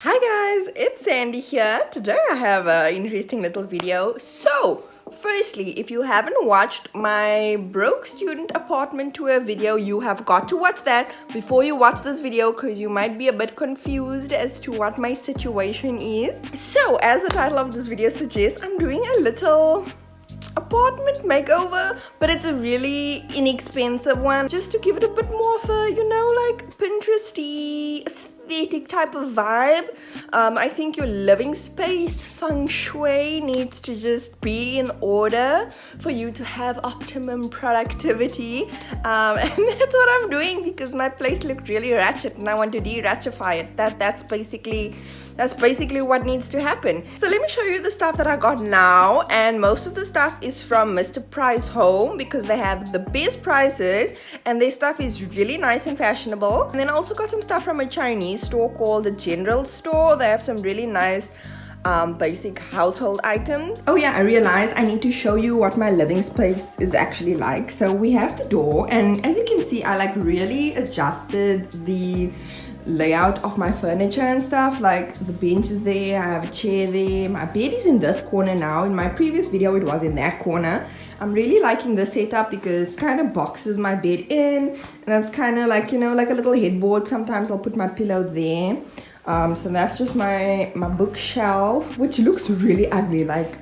Hi guys, it's Sandy here. Today I have an interesting little video. So, firstly, if you haven't watched my broke student apartment tour video, you have got to watch that before you watch this video because you might be a bit confused as to what my situation is. So, as the title of this video suggests, I'm doing a little apartment makeover, but it's a really inexpensive one just to give it a bit more of a, like Pinteresty aesthetic type of vibe. I think your living space feng shui needs to just be in order for you to have optimum productivity, and that's what I'm doing because my place looked really ratchet and I want to de-ratchify it. That's basically what needs to happen. So let me show you the stuff that I got now, and most of the stuff is from Mr. Price Home because they have the best prices and their stuff is really nice and fashionable. And then I also got some stuff from a Chinese store called the General Store. They have some really nice basic household items. Oh yeah, I realized I need to show you what my living space is actually like. So we have the door, and as you can see, I really adjusted the layout of my furniture and stuff. Like the bench is there, I have a chair there, my bed is in this corner now. In my previous video it was in that corner. I'm really liking this setup because it kind of boxes my bed in, and that's kind of like, like a little headboard. Sometimes I'll put my pillow there. So that's just my bookshelf, which looks really ugly. Like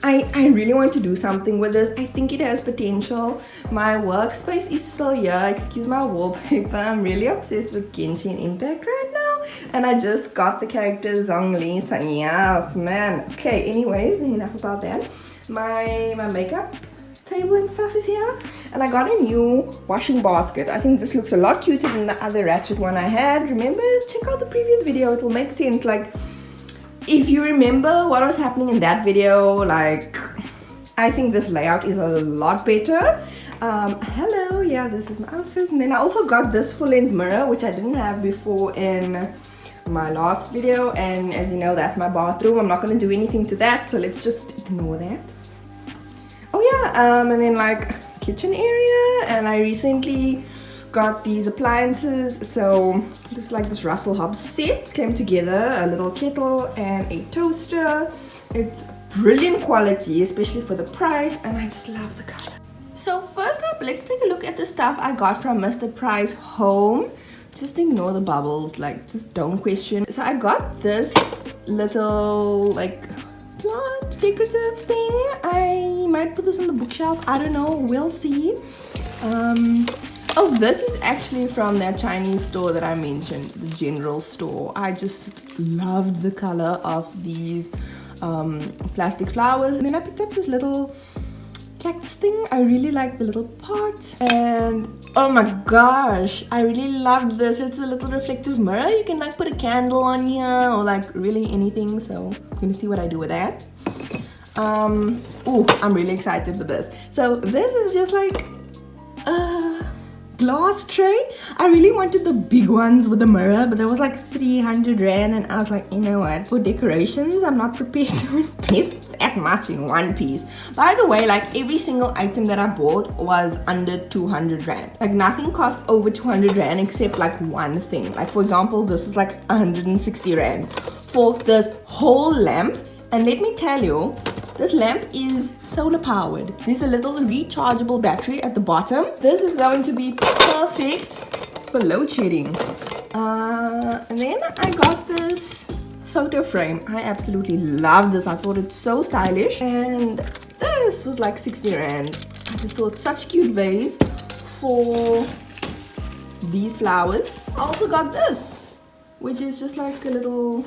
I really want to do something with this. I think it has potential. My workspace is still here. Excuse my wallpaper. I'm really obsessed with Genshin Impact right now. And I just got the character Zhongli. So yes, man. Okay, anyways, enough about that. My makeup table and stuff is here. And I got a new washing basket. I think this looks a lot cuter than the other ratchet one I had. Remember, check out the previous video. It will make sense. Like, if you remember what was happening in that video, like, I think this layout is a lot better. Hello, yeah, this is my outfit. And then I also got this full-length mirror, which I didn't have before in my last video. And as you know, that's my bathroom. I'm not going to do anything to that, so let's just ignore that. Oh yeah, and then like kitchen area, and I recently got these appliances. So this Russell Hobbs set came together, a little kettle and a toaster. It's brilliant quality, especially for the price, and I just love the color. So first up, let's take a look at the stuff I got from Mr. Price Home. Just ignore the bubbles, like just don't question. So I got this little like plant decorative thing. I might put this on the bookshelf, I don't know, we'll see. Oh, this is actually from that Chinese store that I mentioned, the General Store. I just loved the color of these plastic flowers. And then I picked up this little cactus thing. I really like the little pot. And oh my gosh, I really loved this. It's a little reflective mirror. You can like put a candle on here or like really anything. So I'm gonna see what I do with that. Oh, I'm really excited for this. So this is just like glass tray. I really wanted the big ones with the mirror, but there was like 300 rand, and I was like, you know what, for decorations I'm not prepared to invest that much in one piece. By the way, like every single item that I bought was under 200 rand. Like nothing cost over 200 rand except like one thing. Like for example, this is like 160 rand for this whole lamp. And let me tell you, this lamp is solar powered. There's a little rechargeable battery at the bottom. This is going to be perfect for load shedding. And then I got this photo frame. I absolutely love this. I thought it's so stylish. And this was like 60 rand. I just thought such cute vase for these flowers. I also got this, which is just like a little,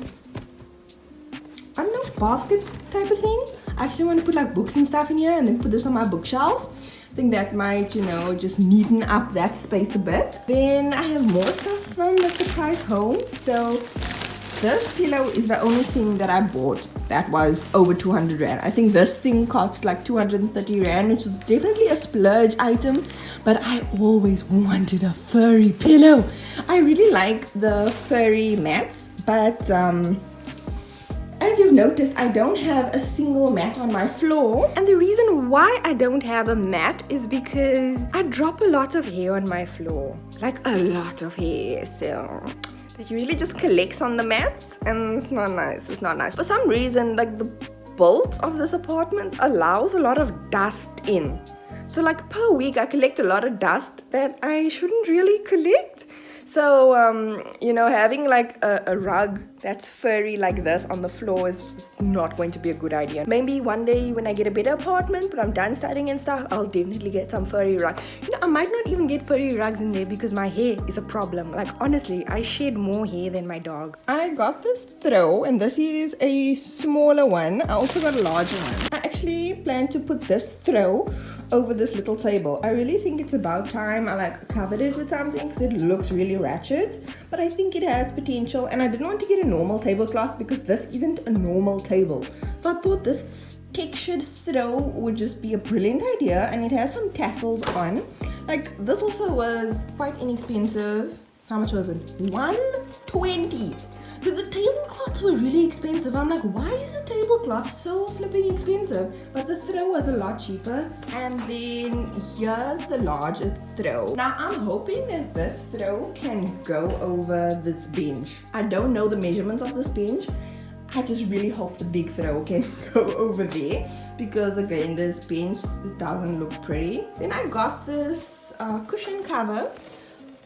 I don't know, basket type of thing. I actually want to put like books and stuff in here and then put this on my bookshelf. I think that might, just neaten up that space a bit. Then I have more stuff from Mr. Price Home. So this pillow is the only thing that I bought that was over 200 rand. I think this thing cost like 230 rand, which is definitely a splurge item, but I always wanted a furry pillow. I really like the furry mats, but as you've noticed, I don't have a single mat on my floor. And the reason why I don't have a mat is because I drop a lot of hair on my floor. Like a lot of hair. So It usually just collects on the mats, and it's not nice. It's not nice. For some reason, like the bolt of this apartment allows a lot of dust in. So like per week, I collect a lot of dust that I shouldn't really collect. So, you know, having like a rug that's furry like this on the floor is not going to be a good idea. Maybe one day when I get a better apartment, but I'm done studying and stuff, I'll definitely get some furry rug. You know, I might not even get furry rugs in there because my hair is a problem. Like, honestly, I shed more hair than my dog. I got this throw, and this is a smaller one. I also got a larger one. I actually plan to put this throw over this little table. I really think it's about time I like covered it with something because it looks really ratchet, but I think it has potential. And I didn't want to get a normal tablecloth because this isn't a normal table, so I thought this textured throw would just be a brilliant idea. And it has some tassels on. Like, this also was quite inexpensive. How much was it? $120. Because the tablecloths were really expensive. I'm like, why is the tablecloth so flipping expensive? But the throw was a lot cheaper. And then here's the larger throw. Now I'm hoping that this throw can go over this bench. I don't know the measurements of this bench. I just really hope the big throw can go over there. Because again, this bench, this doesn't look pretty. Then I got this cushion cover.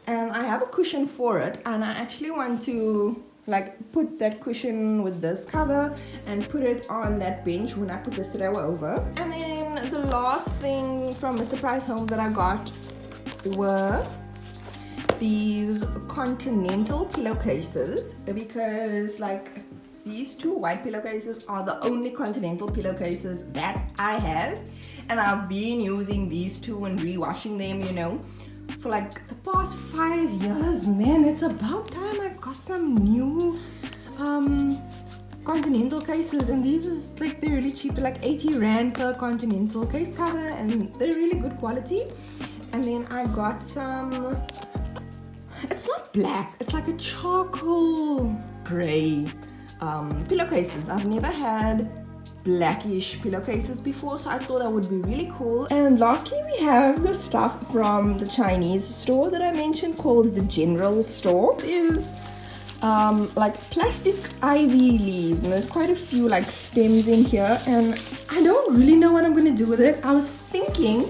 And I have a cushion for it. And I actually want to like put that cushion with this cover and put it on that bench when I put the throw over. And then the last thing from Mr. Price Home that I got were these continental pillowcases, because like these two white pillowcases are the only continental pillowcases that I have, and I've been using these two and rewashing them, you know, for like the past 5 years. Man, it's about time I got some new continental cases. And these is like, they're really cheap, like 80 rand per continental case cover, and they're really good quality. And then I got some, it's not black, it's like a charcoal gray pillowcases. I've never had blackish pillowcases before, so I thought that would be really cool. And lastly, we have the stuff from the Chinese store that I mentioned called the General Store. It is like plastic ivy leaves, and there's quite a few like stems in here, and I don't really know what I'm gonna do with it. I was thinking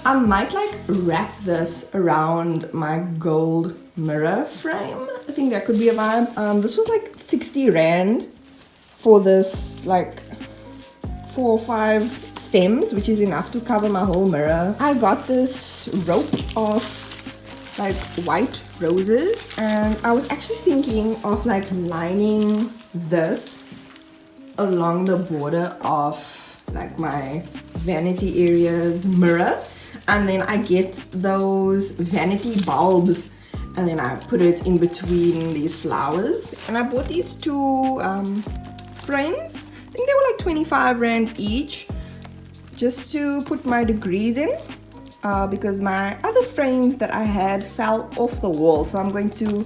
I might like wrap this around my gold mirror frame. I think that could be a vibe. This was like 60 rand for this like 4 or 5 stems, which is enough to cover my whole mirror. I got this rope of like white roses, and I was actually thinking of like lining this along the border of like my vanity area's mirror, and then I get those vanity bulbs and then I put it in between these flowers. And I bought these two frames. I think they were like 25 rand each, just to put my degrees in, because my other frames that I had fell off the wall. So I'm going to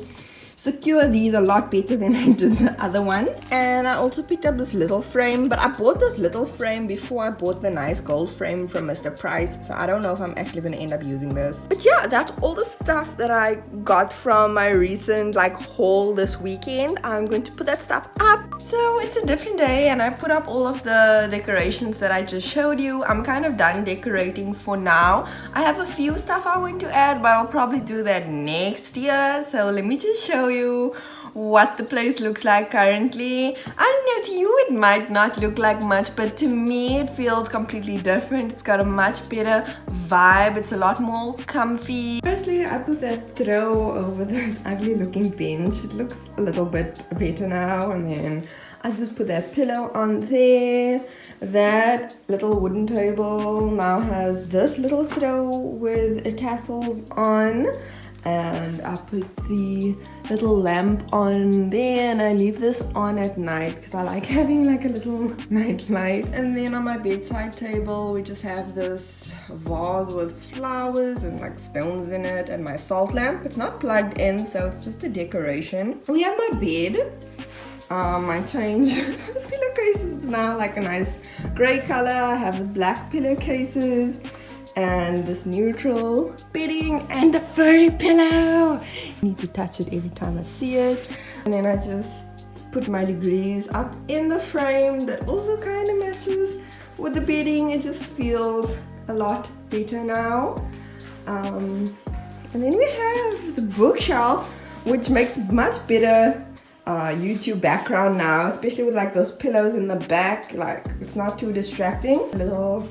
secure these a lot better than I did the other ones. And I also picked up this little frame, but I bought this little frame before I bought the nice gold frame from Mr. Price, so I don't know if I'm actually going to end up using this. But yeah, that's all the stuff that I got from my recent like haul this weekend. I'm going to put that stuff up. So it's a different day, and I put up all of the decorations that I just showed you. I'm kind of done decorating for now. I have a few stuff I want to add, but I'll probably do that next year. So let me just show you what the place looks like currently. I don't know, to you it might not look like much, but to me it feels completely different. It's got a much better vibe. It's a lot more comfy. Firstly, I put that throw over this ugly looking bench. It looks a little bit better now, and then I just put that pillow on there. That little wooden table now has this little throw with tassels on, and I put the little lamp on there, and I leave this on at night because I like having like a little night light. And then on my bedside table we just have this vase with flowers and like stones in it, and my salt lamp. It's not plugged in, so it's just a decoration. We have my bed. I changed the pillowcases now like a nice gray color. I have the black pillowcases, and this neutral bedding and the furry pillow. I need to touch it every time I see it. And then I just put my degrees up in the frame that also kind of matches with the bedding. It just feels a lot better now. And then we have the bookshelf, which makes much better YouTube background now, especially with like those pillows in the back. Like, it's not too distracting. Little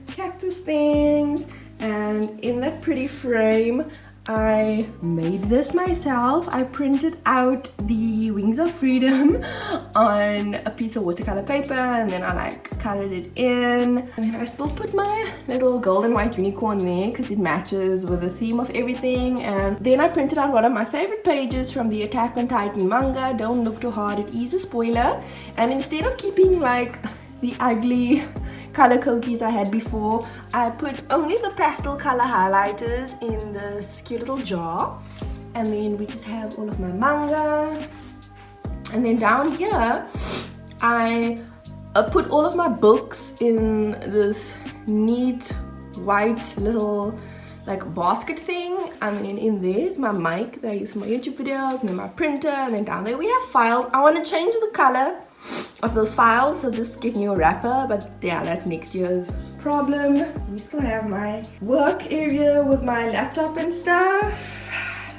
cactus things, and in that pretty frame I made this myself. I printed out the Wings of Freedom on a piece of watercolor paper, and then I like colored it in, and then I still put my little gold and white unicorn there because it matches with the theme of everything. And then I printed out one of my favorite pages from the Attack on Titan manga, Don't Look Too Hard, It Is a Spoiler. And instead of keeping like the ugly color cookies I had before, I put only the pastel color highlighters in this cute little jar. And then we just have all of my manga. And then down here I put all of my books in this neat white little like basket thing. And then in there is my mic that I use for my YouTube videos, and then my printer, and then down there we have files. I want to change the color of those files, so just get new wrapper, but yeah, that's next year's problem. We still have my work area with my laptop and stuff.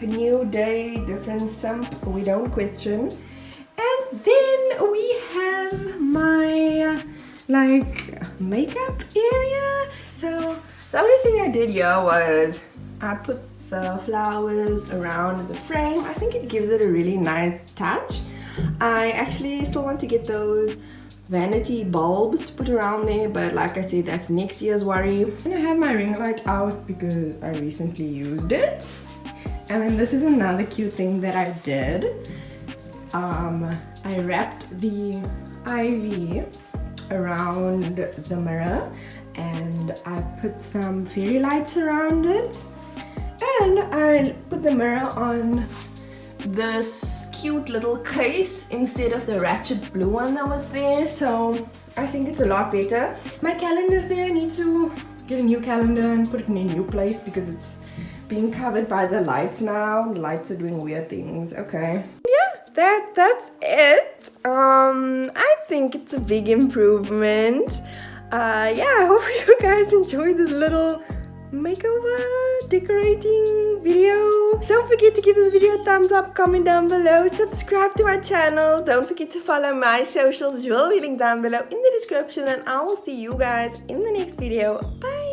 New day, different sump, we don't question. And then we have my like makeup area. So the only thing I did here was I put the flowers around the frame. I think it gives it a really nice touch. I actually still want to get those vanity bulbs to put around there, but like I said, that's next year's worry. I'm gonna have my ring light out because I recently used it. And then this is another cute thing that I did. I wrapped the ivy around the mirror, and I put some fairy lights around it, and I put the mirror on this cute little case instead of the ratchet blue one that was there. So I think it's a lot better. My calendar's there. I need to get a new calendar and put it in a new place because it's being covered by the lights now. The lights are doing weird things. Okay, yeah, that's it. I think it's a big improvement. Yeah, I hope you guys enjoyed this little makeover decorating video. Don't forget to give this video a thumbs up, comment down below, subscribe to my channel. Don't forget to follow my socials, which will be linked down below in the description, and I will see you guys in the next video. Bye.